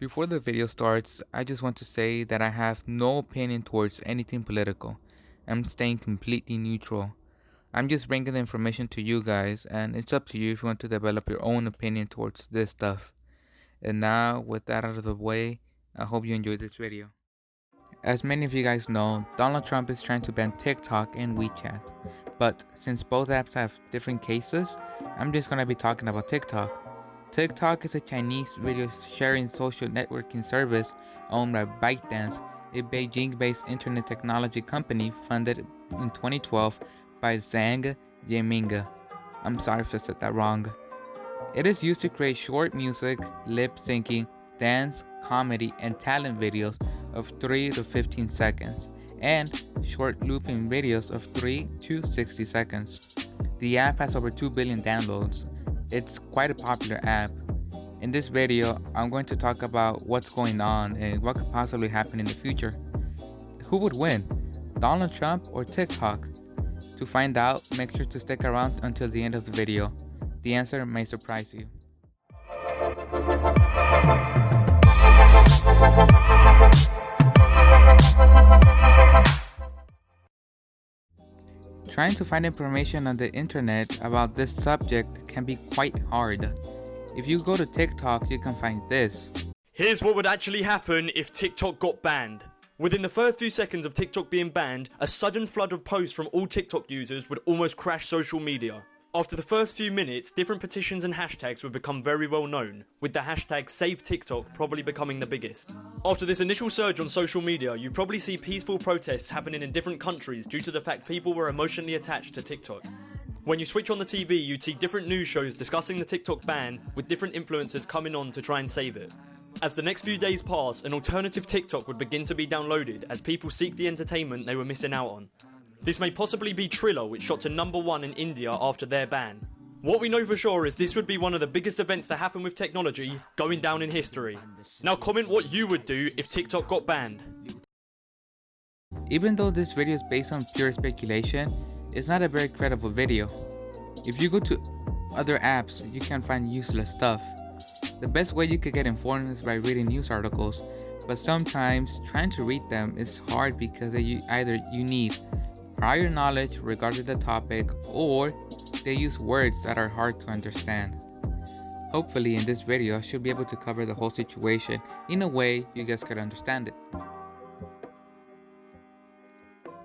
Before the video starts, I just want to say that I have no opinion towards anything political. I'm staying completely neutral. I'm just bringing the information to you guys, and it's up to you if you want to develop your own opinion towards this stuff. And now, with that out of the way, I hope you enjoyed this video. As many of you guys know, Donald Trump is trying to ban TikTok and WeChat. But since both apps have different cases, I'm just gonna be talking about TikTok. TikTok is a Chinese video sharing social networking service owned by ByteDance, a Beijing-based internet technology company funded in 2012 by Zhang Yiming. I'm sorry if I said that wrong. It is used to create short music, lip syncing, dance, comedy, and talent videos of 3 to 15 seconds, and short looping videos of 3 to 60 seconds. The app has over 2 billion downloads. It's quite a popular app. In this video, I'm going to talk about what's going on and what could possibly happen in the future. Who would win, Donald Trump or TikTok? To find out, make sure to stick around until the end of the video. The answer may surprise you. Trying to find information on the internet about this subject can be quite hard. If you go to TikTok, you can find this. Here's what would actually happen if TikTok got banned. Within the first few seconds of TikTok being banned, a sudden flood of posts from all TikTok users would almost crash social media. After the first few minutes, different petitions and hashtags would become very well known, with the hashtag #SaveTikTok probably becoming the biggest. After this initial surge on social media, you probably see peaceful protests happening in different countries due to the fact people were emotionally attached to TikTok. When you switch on the TV, you'd see different news shows discussing the TikTok ban, with different influencers coming on to try and save it. As the next few days pass, an alternative TikTok would begin to be downloaded as people seek the entertainment they were missing out on. This may possibly be Triller, which shot to #1 in India after their ban. What we know for sure is this would be one of the biggest events to happen with technology, going down in history. Now comment what you would do if TikTok got banned. Even though this video is based on pure speculation, it's not a very credible video. If you go to other apps, you can find useless stuff. The best way you could get informed is by reading news articles, but sometimes trying to read them is hard because either you need prior knowledge regarding the topic, or they use words that are hard to understand. Hopefully in this video I should be able to cover the whole situation in a way you guys could understand it.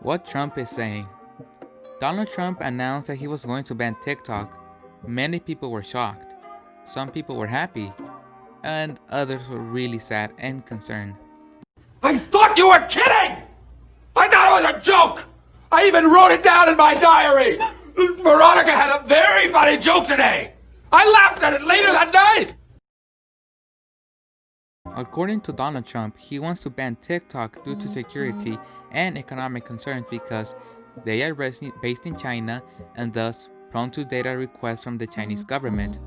What Trump is saying. Donald Trump announced that he was going to ban TikTok. Many people were shocked. Some people were happy, and others were really sad and concerned. I thought you were kidding! I thought it was a joke! I even wrote it down in my diary! Veronica had a very funny joke today! I laughed at it later that night! According to Donald Trump, he wants to ban TikTok due to security and economic concerns because they are based in China and thus prone to data requests from the Chinese government.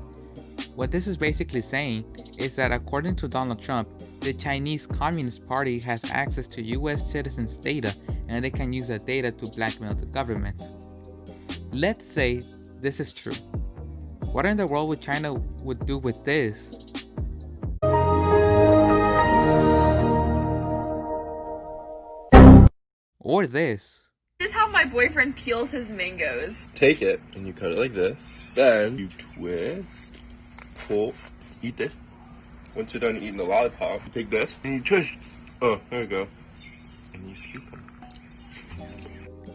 What this is basically saying is that according to Donald Trump, the Chinese Communist Party has access to US citizens' data and they can use that data to blackmail the government. Let's say this is true. What in the world would China would do with this? Or this. This is how my boyfriend peels his mangoes. Take it and you cut it like this. Then you twist, pull, eat this. Once you're done eating the lollipop, you take this and you twist. Oh, there you go. And you scoop them.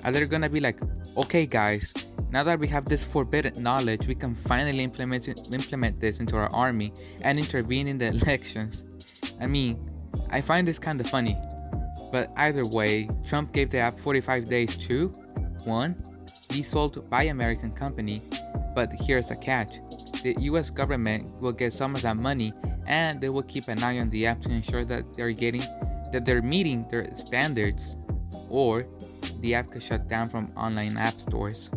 Are they gonna be like, okay guys, now that we have this forbidden knowledge, we can finally implement this into our army and intervene in the elections? I mean, I find this kind of funny. But either way, Trump gave the app 45 days to 1. Be sold by American company, but here's a catch. The US government will get some of that money and they will keep an eye on the app to ensure that they're meeting their standards, or the app could shut down from online app stores.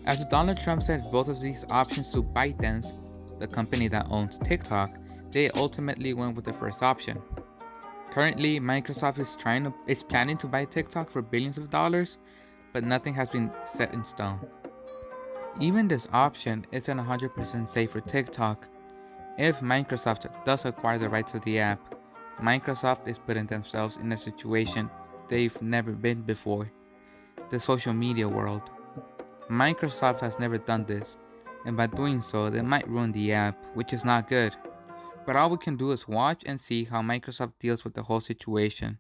After Donald Trump sent both of these options to ByteDance, the company that owns TikTok, they ultimately went with the first option. Currently, Microsoft is planning to buy TikTok for billions of dollars, but nothing has been set in stone. Even this option isn't 100% safe for TikTok. If Microsoft does acquire the rights of the app, Microsoft is putting themselves in a situation they've never been before: the social media world. Microsoft has never done this, and by doing so, they might ruin the app, which is not good. But all we can do is watch and see how Microsoft deals with the whole situation.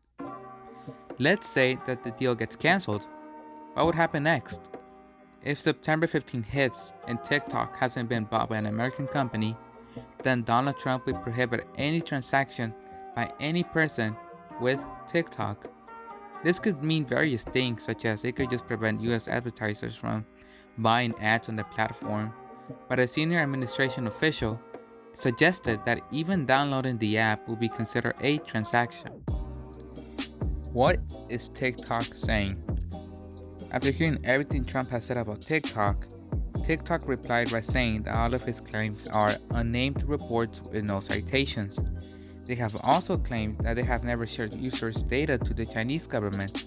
Let's say that the deal gets cancelled. What would happen next? If September 15 hits and TikTok hasn't been bought by an American company, then Donald Trump would prohibit any transaction by any person with TikTok. This could mean various things, such as it could just prevent US advertisers from buying ads on the platform, but a senior administration official suggested that even downloading the app will be considered a transaction. What is TikTok saying? After hearing everything Trump has said about TikTok, TikTok replied by saying that all of his claims are unnamed reports with no citations. They have also claimed that they have never shared users' data to the Chinese government.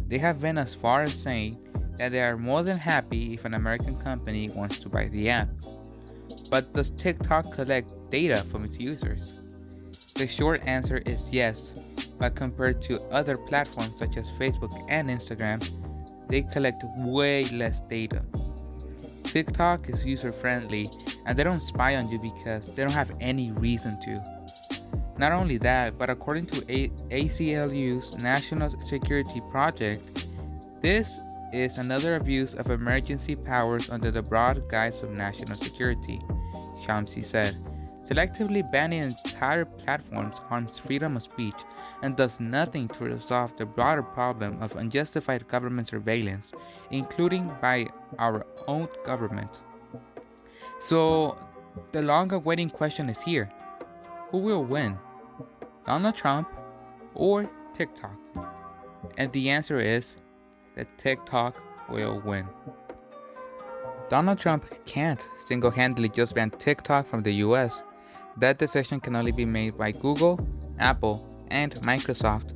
They have been as far as saying that they are more than happy if an American company wants to buy the app. But does TikTok collect data from its users? The short answer is yes, but compared to other platforms such as Facebook and Instagram, they collect way less data. TikTok is user-friendly, and they don't spy on you because they don't have any reason to. Not only that, but according to ACLU's National Security Project, this is another abuse of emergency powers under the broad guise of national security, Shamsi said. Selectively banning entire platforms harms freedom of speech and does nothing to resolve the broader problem of unjustified government surveillance, including by our own government. So, the long-awaited question is here. Who will win? Donald Trump or TikTok? And the answer is that TikTok will win. Donald Trump can't single-handedly just ban TikTok from the US. That decision can only be made by Google, Apple, and Microsoft.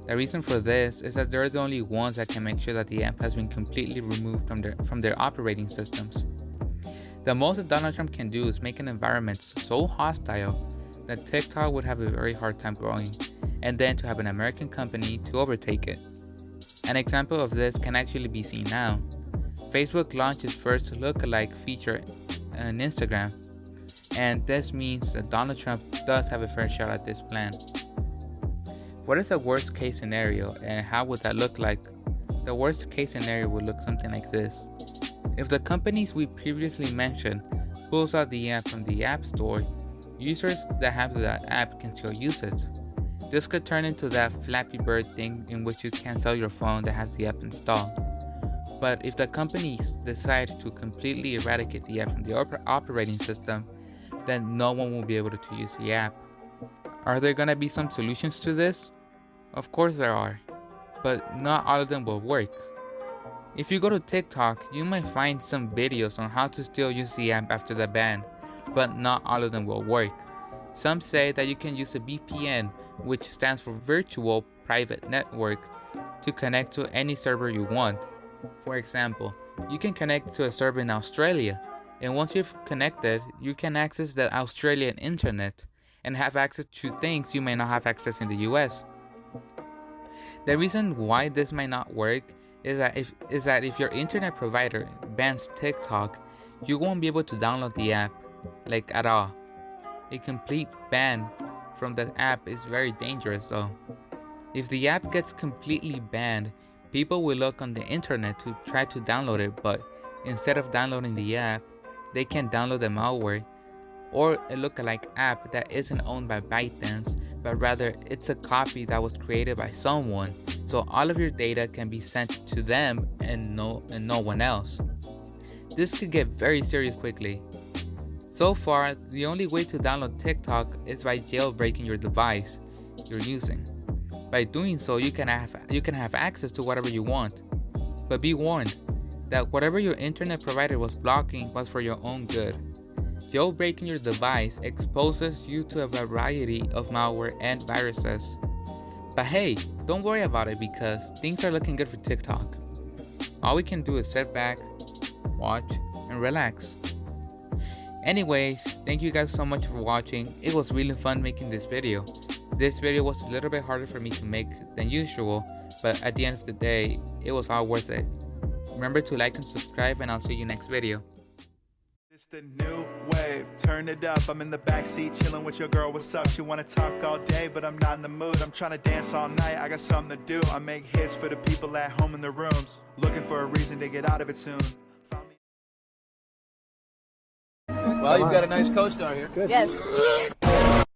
The reason for this is that they're the only ones that can make sure that the app has been completely removed from their operating systems. The most that Donald Trump can do is make an environment so hostile that TikTok would have a very hard time growing, and then to have an American company to overtake it. An example of this can actually be seen now. Facebook launched its first lookalike feature on Instagram, and this means that Donald Trump does have a fair shot at this plan. What is the worst case scenario, and how would that look like? The worst case scenario would look something like this. If the companies we previously mentioned pulls out the app from the App Store, users that have that app can still use it. This could turn into that Flappy Bird thing in which you can't sell your phone that has the app installed. But if the companies decide to completely eradicate the app from the operating system, then no one will be able to use the app. Are there gonna be some solutions to this? Of course there are, but not all of them will work. If you go to TikTok, you might find some videos on how to still use the app after the ban, but not all of them will work. Some say that you can use a VPN, which stands for Virtual Private Network, to connect to any server you want. For example, you can connect to a server in Australia, and once you've connected, you can access the Australian internet and have access to things you may not have access in the US. The reason why this might not work is that if your internet provider bans TikTok, you won't be able to download the app, like at all. A complete ban from the app is very dangerous though. If the app gets completely banned, people will look on the internet to try to download it, but instead of downloading the app, they can download the malware or a lookalike app that isn't owned by ByteDance, but rather it's a copy that was created by someone, so all of your data can be sent to them and no one else. This could get very serious quickly. So far, the only way to download TikTok is by jailbreaking your device you're using. By doing so, you can have access to whatever you want. But be warned that whatever your internet provider was blocking was for your own good. Jailbreaking your device exposes you to a variety of malware and viruses. But hey, don't worry about it because things are looking good for TikTok. All we can do is sit back, watch, and relax. Anyways, thank you guys so much for watching. It was really fun making this video. This video was a little bit harder for me to make than usual, but at the end of the day, it was all worth it. Remember to like and subscribe, and I'll see you next video. It's the new wave, turn it up. I'm in the backseat chilling with your girl, what's up? She wanna talk all day, but I'm not in the mood. I'm trying to dance all night, I got something to do. I make hits for the people at home in their rooms, looking for a reason to get out of it soon. Well, you've got a nice co-star here. Yes.